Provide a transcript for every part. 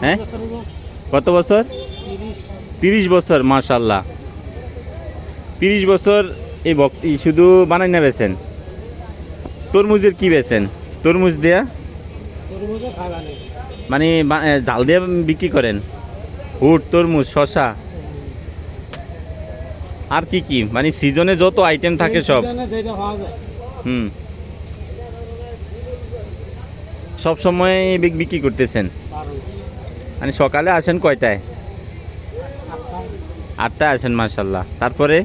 হ্যাঁ কত বছর? 30 বছর। মাশাআল্লাহ, 30 বছর এই ভক্তি শুধু বানাই না বেছেন? তরমুজের কি বেছেন? তরমুজ দেয়া মানে ঝাল দিয়ে বিক্রি করেন? হুট, তরমুজ, শশা, আর কি কি মানে সিজনে যত আইটেম থাকে সব? হুম, সব সময় বিক্রি করতেছেন? মানে সকালে আসেন কয়টায়? 8টায় আসেন। মাশাআল্লাহ। তারপরে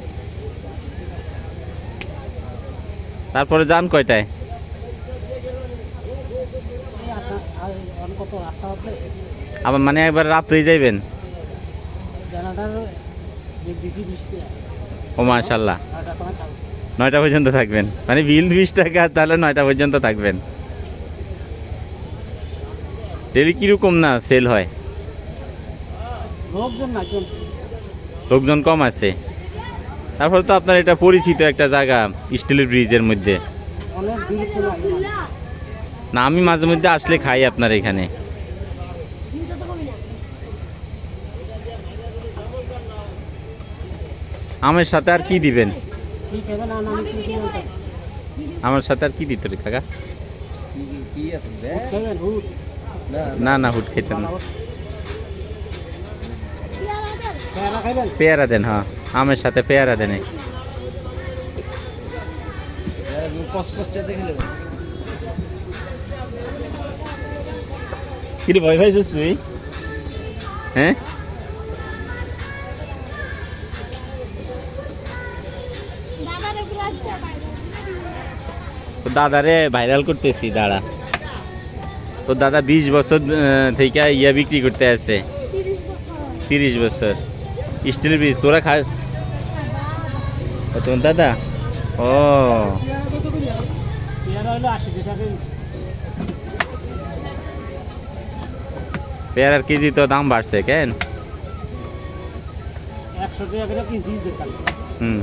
তারপরে যান কয়টায়? আবার মানে একবার রাত্রেই যাইবেন? ও মাশাআল্লাহ, 9টা পর্যন্ত থাকবেন, মানে বিল 20 টাকা, তাহলে 9টা পর্যন্ত থাকবেন। ডেলি কিরকম না সেল হয়? লোকজন কম আছে। তারপরে তো আপনার এটা পরিচিত একটা জায়গা, স্টিলের ব্রিজের মধ্যে। না, আমি মাঝে মধ্যে আসলে খাই আপনার এখানে। আমার সাথে আর কি দিবেন? আমার সাথে আর কি দিত রে কাকা? না না, হুট খেতেন না। পেয়ারা দেন। হ্যাঁ, আমের সাথে পেয়ারা দেন। কি রে, ভয় পাইছিস তুই? হ্যাঁ, দাদারে ভাইরাল করতেছি, দাঁড়া। তো দাদা 20 বছর থেকে ইয়া বিক্রি করতে আছে। 30 বছর স্টিল ব্রিজ। তোরা খাস? তোমার দাদা? ও, পেয়ারার কেজি তো দাম বাড়ছে কেন? 100 টাকা করে কেজি। হুম,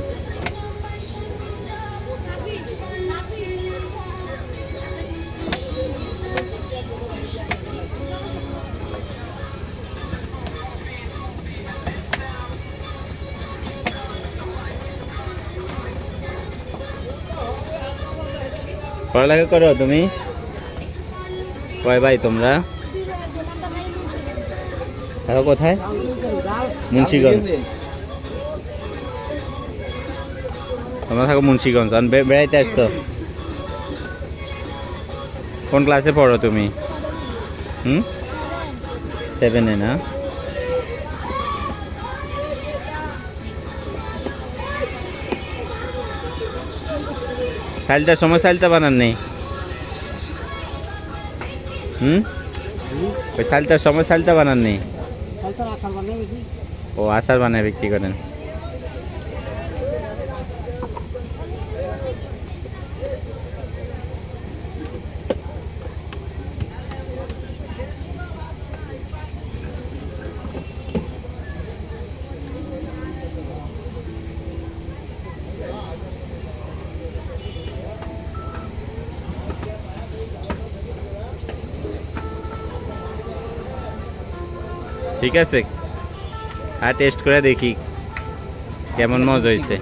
পড়ালেখা করো তুমি? কয় ভাই তোমরা? থাকো কোথায়? মুন্সিগঞ্জ। তোমরা থাকো মুন্সিগঞ্জ, আর বেড়াইতে আসছো? কোন ক্লাসে পড়ো তুমি? 7-এ না? সাইলটার সময় সাইলটা বানান নেই? ওই সাইলটার সময় সাইলটা বানান নেই? ও, আচার বানায় বিক্রি করেন। ঠিক আছে, আর টেস্ট করে দেখি কেমন মজা হয়েছে।